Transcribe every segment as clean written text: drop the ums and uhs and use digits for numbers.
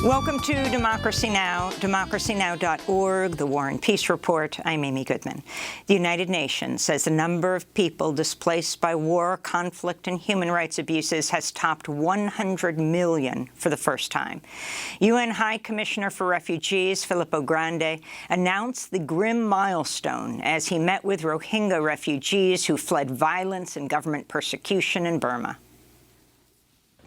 Welcome to Democracy Now!, democracynow.org, The War and Peace Report. I'm Amy Goodman. The United Nations says the number of people displaced by war, conflict, and human rights abuses has topped 100 million for the first time. UN High Commissioner for Refugees, Filippo Grandi, announced the grim milestone as he met with Rohingya refugees who fled violence and government persecution in Burma.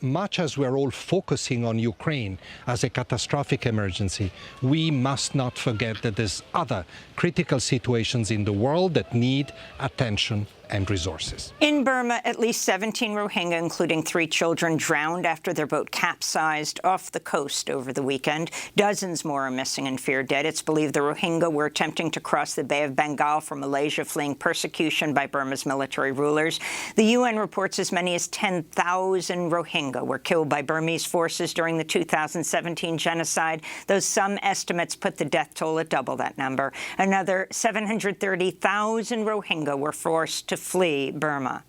Much as we're all focusing on Ukraine as a catastrophic emergency, we must not forget that there's other critical situations in the world that need attention and resources. In Burma, at least 17 Rohingya, including 3 children, drowned after their boat capsized off the coast over the weekend. Dozens more are missing and feared dead. It's believed the Rohingya were attempting to cross the Bay of Bengal from Malaysia, fleeing persecution by Burma's military rulers. The UN reports as many as 10,000 Rohingya were killed by Burmese forces during the 2017 genocide, though some estimates put the death toll at double that number. Another 730,000 Rohingya were forced to flee Burma.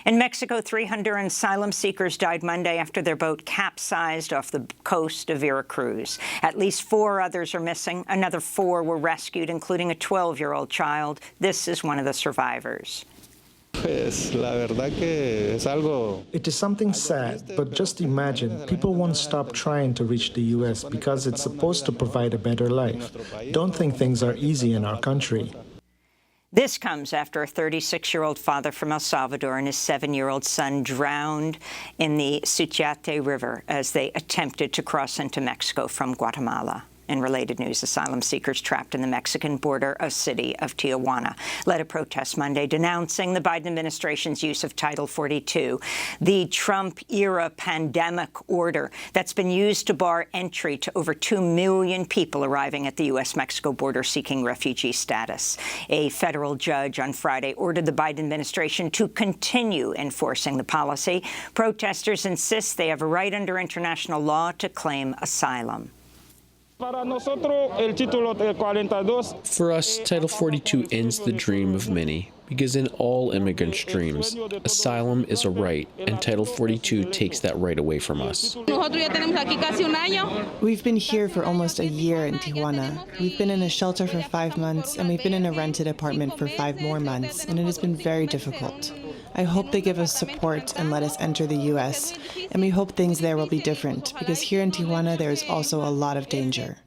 In Mexico, 300 asylum seekers died Monday after their boat capsized off the coast of Veracruz. At least 4 others are missing. Another 4 were rescued, including a 12-year-old child. This is one of the survivors. It is something sad, but just imagine, people won't stop trying to reach the U.S. because it's supposed to provide a better life. Don't think things are easy in our country. This comes after a 36-year-old father from El Salvador and his 7-year-old son drowned in the Suchiate River as they attempted to cross into Mexico from Guatemala. In related news, asylum seekers trapped in the Mexican border city of Tijuana led a protest Monday denouncing the Biden administration's use of Title 42, the Trump-era pandemic order that's been used to bar entry to over 2 million people arriving at the U.S.-Mexico border seeking refugee status. A federal judge on Friday ordered the Biden administration to continue enforcing the policy. Protesters insist they have a right under international law to claim asylum. For us, Title 42 ends the dream of many, because in all immigrants' dreams, asylum is a right, and Title 42 takes that right away from us. We've been here for almost a year in Tijuana. We've been in a shelter for 5 months, and we've been in a rented apartment for 5 more months, and it has been very difficult. I hope they give us support and let us enter the U.S., and we hope things there will be different, because here in Tijuana there is also a lot of danger.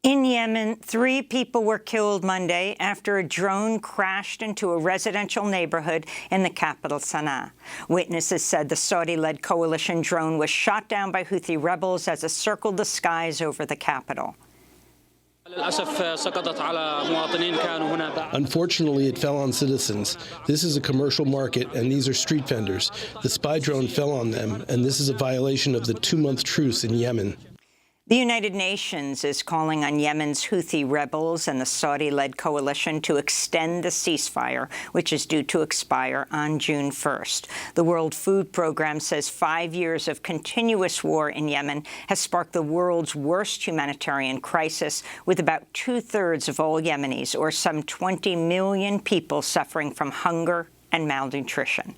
In Yemen, 3 people were killed Monday after a drone crashed into a residential neighborhood in the capital, Sana'a. Witnesses said the Saudi-led coalition drone was shot down by Houthi rebels as it circled the skies over the capital. Unfortunately, it fell on citizens. This is a commercial market, and these are street vendors. The spy drone fell on them, and this is a violation of the 2-month truce in Yemen. The United Nations is calling on Yemen's Houthi rebels and the Saudi-led coalition to extend the ceasefire, which is due to expire on June 1st. The World Food Programme says 5 years of continuous war in Yemen has sparked the world's worst humanitarian crisis, with about 2/3 of all Yemenis, or some 20 million people, suffering from hunger and malnutrition.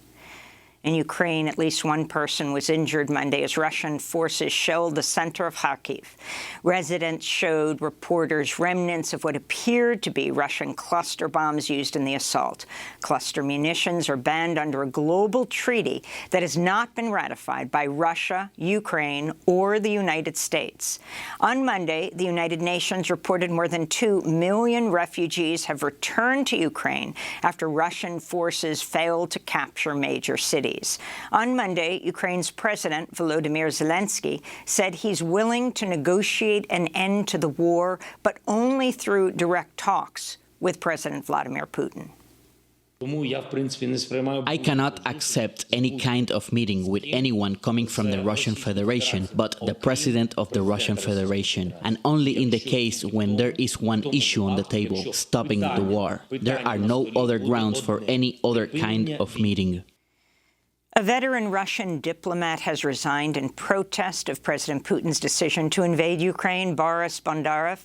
In Ukraine, at least 1 person was injured Monday as Russian forces shelled the center of Kharkiv. Residents showed reporters remnants of what appeared to be Russian cluster bombs used in the assault. Cluster munitions are banned under a global treaty that has not been ratified by Russia, Ukraine, or the United States. On Monday, the United Nations reported more than 2 million refugees have returned to Ukraine after Russian forces failed to capture major cities. On Monday, Ukraine's President Volodymyr Zelensky said he's willing to negotiate an end to the war, but only through direct talks with President Vladimir Putin. I cannot accept any kind of meeting with anyone coming from the Russian Federation but the President of the Russian Federation, and only in the case when there is one issue on the table, stopping the war. There are no other grounds for any other kind of meeting. A veteran Russian diplomat has resigned in protest of President Putin's decision to invade Ukraine. Boris Bondarev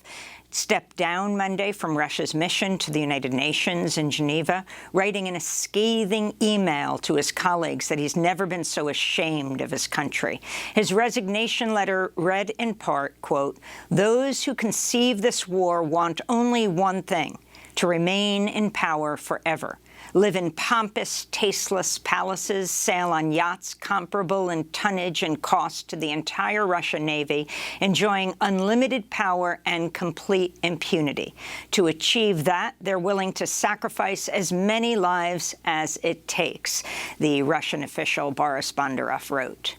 stepped down Monday from Russia's mission to the United Nations in Geneva, writing in a scathing email to his colleagues that he's never been so ashamed of his country. His resignation letter read in part, quote, "Those who conceive this war want only one thing, to remain in power forever. Live in pompous, tasteless palaces, sail on yachts comparable in tonnage and cost to the entire Russian Navy, enjoying unlimited power and complete impunity. To achieve that, they're willing to sacrifice as many lives as it takes," the Russian official Boris Bondarev wrote.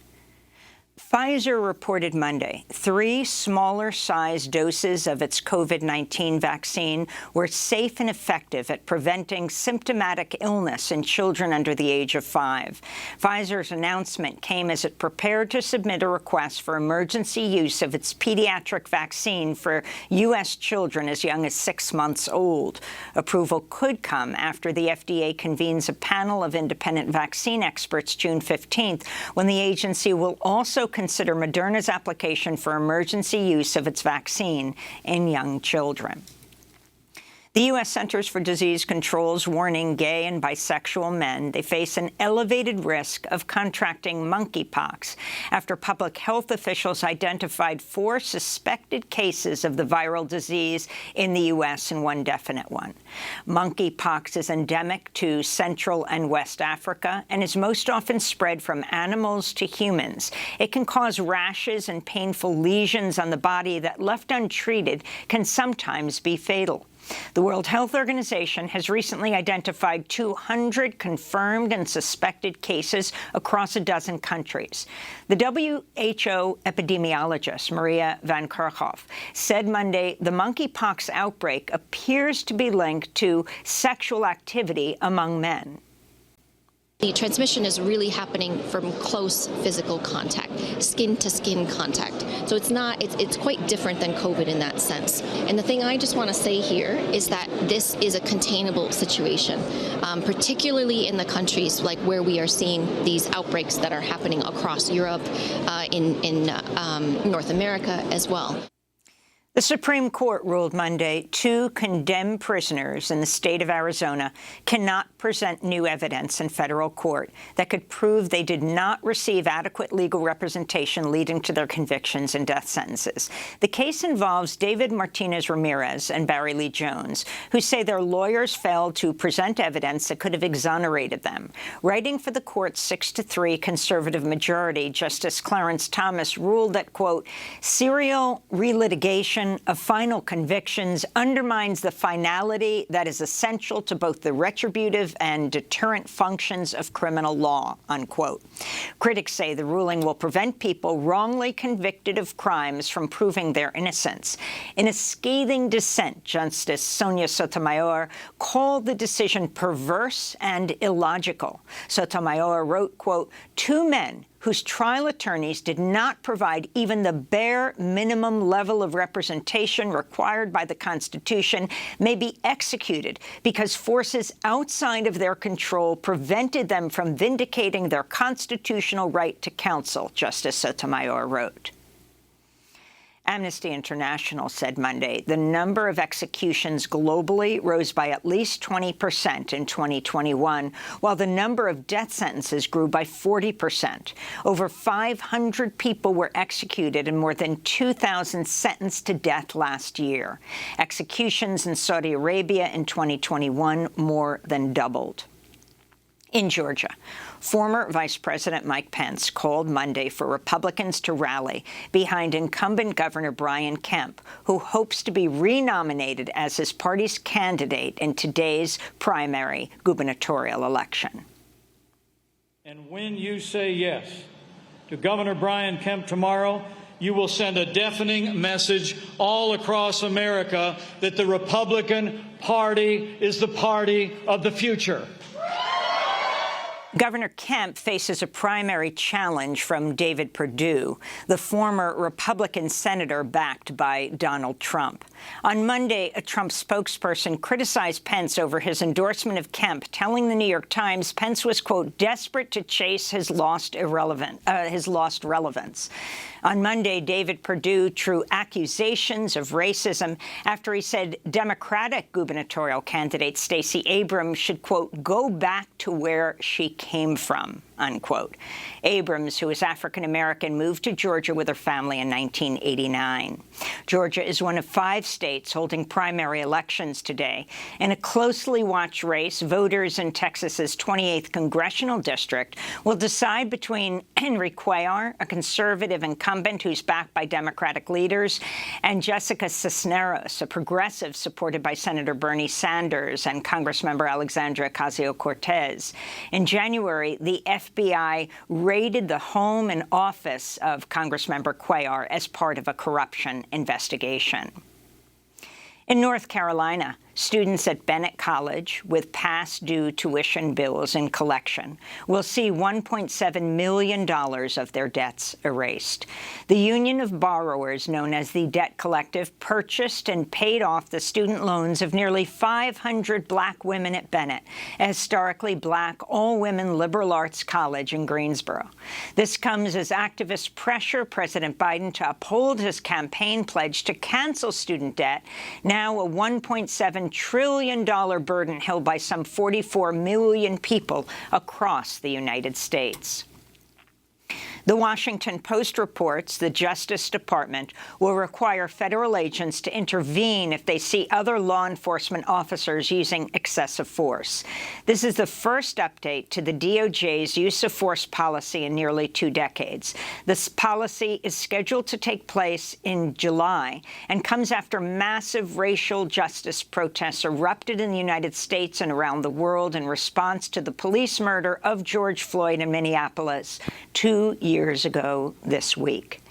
Pfizer reported Monday 3 smaller-sized doses of its COVID-19 vaccine were safe and effective at preventing symptomatic illness in children under the age of 5. Pfizer's announcement came as it prepared to submit a request for emergency use of its pediatric vaccine for U.S. children as young as 6 months old. Approval could come after the FDA convenes a panel of independent vaccine experts June 15th, when the agency will also consider Moderna's application for emergency use of its vaccine in young children. The U.S. Centers for Disease Control's warning gay and bisexual men they face an elevated risk of contracting monkeypox after public health officials identified 4 suspected cases of the viral disease in the U.S. and 1 definite one. Monkeypox is endemic to Central and West Africa and is most often spread from animals to humans. It can cause rashes and painful lesions on the body that, left untreated, can sometimes be fatal. The World Health Organization has recently identified 200 confirmed and suspected cases across a dozen countries. The WHO epidemiologist Maria Van Kerkhove said Monday the monkeypox outbreak appears to be linked to sexual activity among men. The transmission is really happening from close physical contact, skin-to-skin contact. So it's quite different than COVID in that sense. And the thing I just want to say here is that this is a containable situation, particularly in the countries like where we are seeing these outbreaks that are happening across Europe, in North America as well. The Supreme Court ruled Monday 2 condemned prisoners in the state of Arizona cannot present new evidence in federal court that could prove they did not receive adequate legal representation leading to their convictions and death sentences. The case involves David Martinez Ramirez and Barry Lee Jones, who say their lawyers failed to present evidence that could have exonerated them. Writing for the court's 6-3 conservative majority, Justice Clarence Thomas ruled that, quote, serial relitigation of final convictions undermines the finality that is essential to both the retributive and deterrent functions of criminal law, unquote. Critics say the ruling will prevent people wrongly convicted of crimes from proving their innocence. In a scathing dissent, Justice Sonia Sotomayor called the decision perverse and illogical. Sotomayor wrote, quote, 2 men whose trial attorneys did not provide even the bare minimum level of representation required by the Constitution may be executed because forces outside of their control prevented them from vindicating their constitutional right to counsel, Justice Sotomayor wrote. Amnesty International said Monday the number of executions globally rose by at least 20% in 2021, while the number of death sentences grew by 40%. Over 500 people were executed and more than 2,000 sentenced to death last year. Executions in Saudi Arabia in 2021 more than doubled. In Georgia, former Vice President Mike Pence called Monday for Republicans to rally behind incumbent Governor Brian Kemp, who hopes to be renominated as his party's candidate in today's primary gubernatorial election. And when you say yes to Governor Brian Kemp tomorrow, you will send a deafening message all across America that the Republican Party is the party of the future. Governor Kemp faces a primary challenge from David Perdue, the former Republican senator backed by Donald Trump. On Monday, a Trump spokesperson criticized Pence over his endorsement of Kemp, telling the New York Times Pence was, quote, desperate to chase his lost relevance. On Monday, David Perdue drew accusations of racism after he said Democratic gubernatorial candidate Stacey Abrams should, quote, go back to where she came from, unquote. Abrams, who is African-American, moved to Georgia with her family in 1989. Georgia is one of 5 states holding primary elections today. In a closely watched race, voters in Texas's 28th congressional district will decide between Henry Cuellar, a conservative incumbent who's backed by Democratic leaders, and Jessica Cisneros, a progressive supported by Senator Bernie Sanders and Congressmember Alexandria Ocasio-Cortez. In January, the FBI raided the home and office of Congressmember Cuellar as part of a corruption investigation. In North Carolina, students at Bennett College with past due tuition bills in collection will see $1.7 million of their debts erased. The Union of Borrowers, known as the Debt Collective, purchased and paid off the student loans of nearly 500 black women at Bennett, a historically black, all-women liberal arts college in Greensboro. This comes as activists pressure President Biden to uphold his campaign pledge to cancel student debt, now a $1.7 trillion burden held by some 44 million people across the United States. The Washington Post reports the Justice Department will require federal agents to intervene if they see other law enforcement officers using excessive force. This is the first update to the DOJ's use of force policy in nearly 2 decades. This policy is scheduled to take place in July and comes after massive racial justice protests erupted in the United States and around the world in response to the police murder of George Floyd in Minneapolis 2 years ago this week.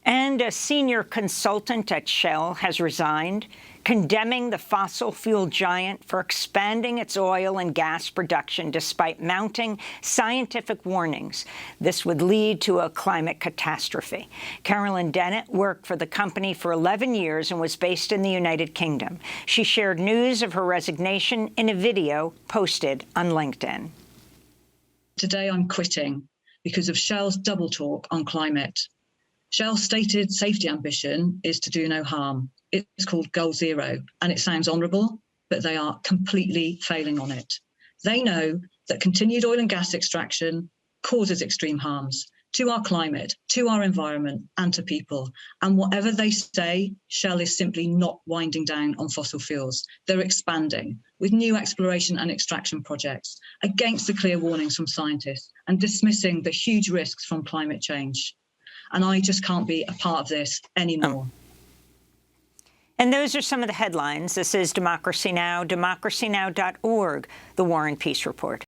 And a senior consultant at Shell has resigned, condemning the fossil fuel giant for expanding its oil and gas production despite mounting scientific warnings this would lead to a climate catastrophe. Carolyn Dennett worked for the company for 11 years and was based in the United Kingdom. She shared news of her resignation in a video posted on LinkedIn. Today I'm quitting because of Shell's double talk on climate. Shell's stated safety ambition is to do no harm. It's called Goal Zero, and it sounds honourable, but they are completely failing on it. They know that continued oil and gas extraction causes extreme harms to our climate, to our environment, and to people. And whatever they say, Shell is simply not winding down on fossil fuels. They're expanding with new exploration and extraction projects against the clear warnings from scientists and dismissing the huge risks from climate change. And I just can't be a part of this anymore. And those are some of the headlines. This is Democracy Now!, democracynow.org, The War and Peace Report.